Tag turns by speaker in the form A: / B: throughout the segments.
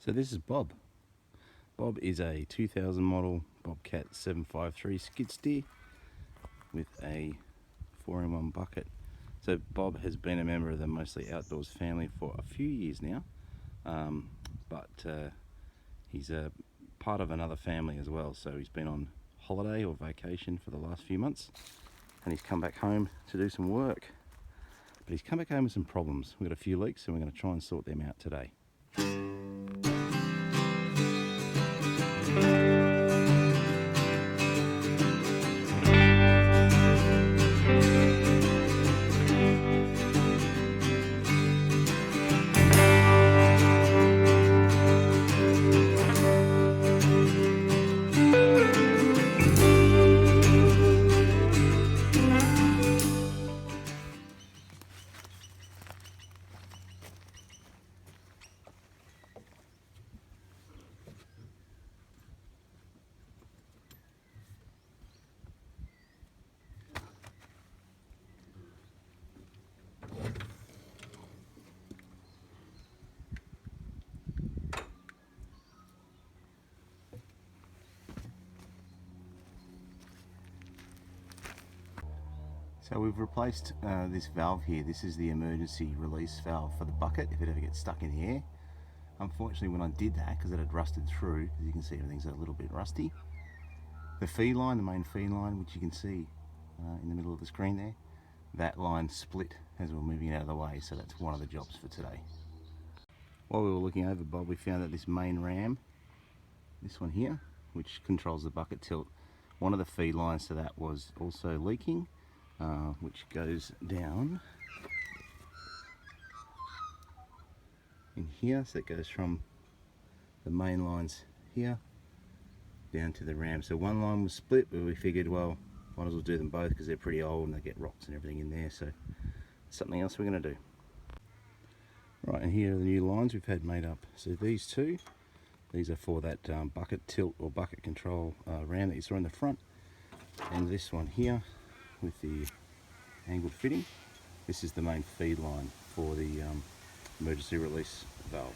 A: So this is Bob. Bob is a 2000 model Bobcat 753 skid steer with a 4-in-1 bucket. So Bob has been a member of the Mostly Outdoors family for a few years now, but he's a part of another family as well. So he's been on holiday or vacation for the last few months, and he's come back home to do some work. But he's come back home with some problems. We've got a few leaks, and we're going to try and sort them out today. So we've replaced this valve here. This is the emergency release valve for the bucket if it ever gets stuck in the air. Unfortunately, when I did that, because it had rusted through, as you can see, everything's a little bit rusty. The feed line, the main feed line, which you can see in the middle of the screen there, that line split as we were moving it out of the way, so that's one of the jobs for today. While we were looking over, Bob, we found that this main ram, this one here, which controls the bucket tilt, one of the feed lines to that was also leaking, which goes down in here. So it goes from the main lines here down to the ram. So one line was split, but we figured, well, might as well do them both because they're pretty old and they get rocks and everything in there. So something else we're going to do. Right, and here are the new lines we've had made up. So these two, these are for that bucket tilt or bucket control ram that you saw in the front, and this one here with the angled fitting, this is the main feed line for the emergency release valve.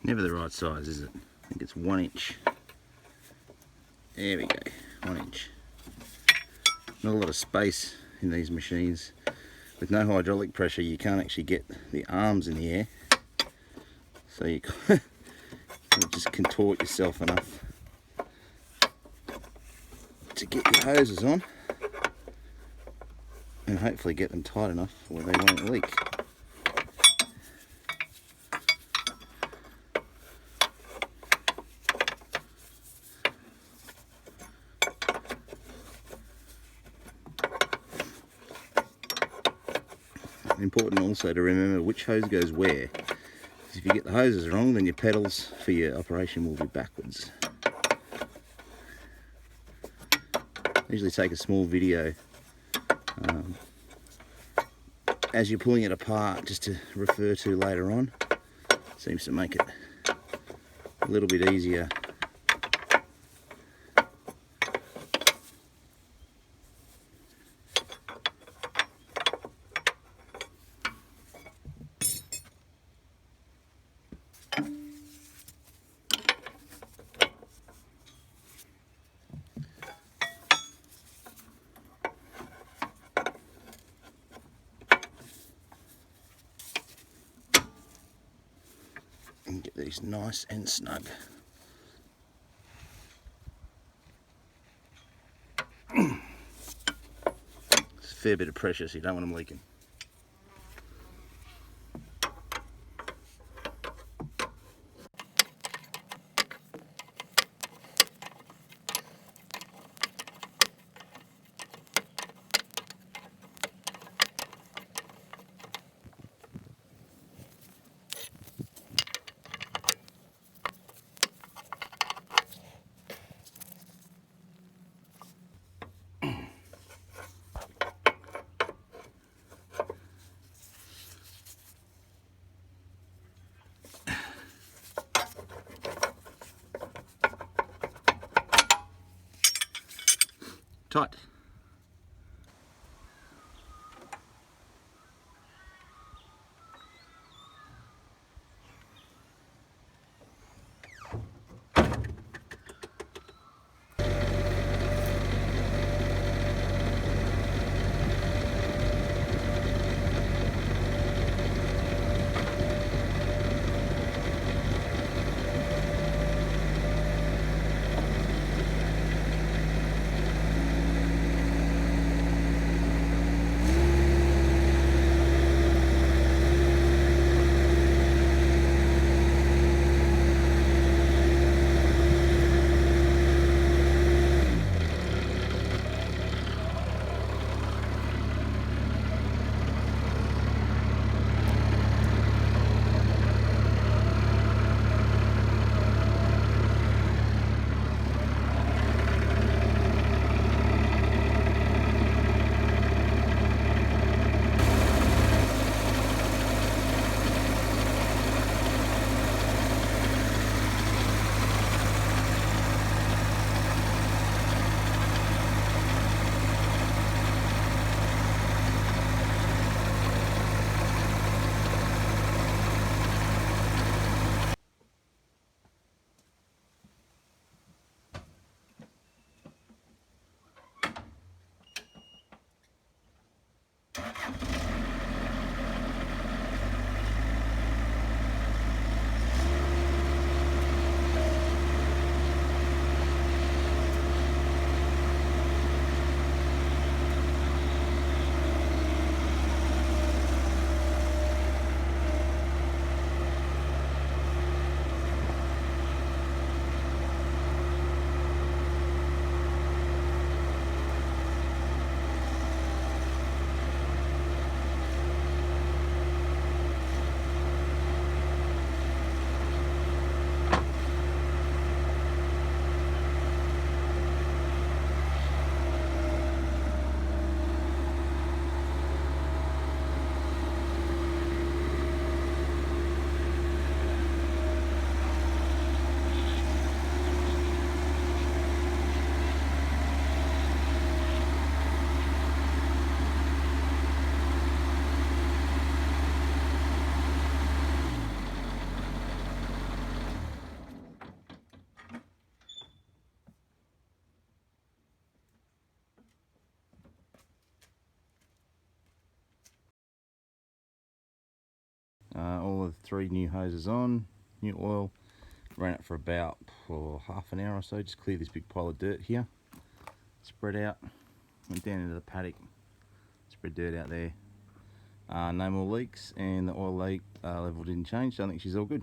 A: Never the right size, is it? I think it's 1 inch. There we go, 1 inch. Not a lot of space in these machines. With no hydraulic pressure, you can't actually get the arms in the air. So you just contort yourself enough to get your hoses on and hopefully get them tight enough where they won't leak. Important also to remember which hose goes where. If you get the hoses wrong, then your pedals for your operation will be backwards. I usually take a small video as you're pulling it apart, just to refer to later on. Seems to make it a little bit easier. And get these nice and snug. It's a fair bit of pressure, so you don't want them leaking. Tight. All of the 3 new hoses on, new oil. Ran it for about half an hour or so. Just clear this big pile of dirt here. Spread out. Went down into the paddock. Spread dirt out there. No more leaks, and the oil level didn't change, so I think she's all good.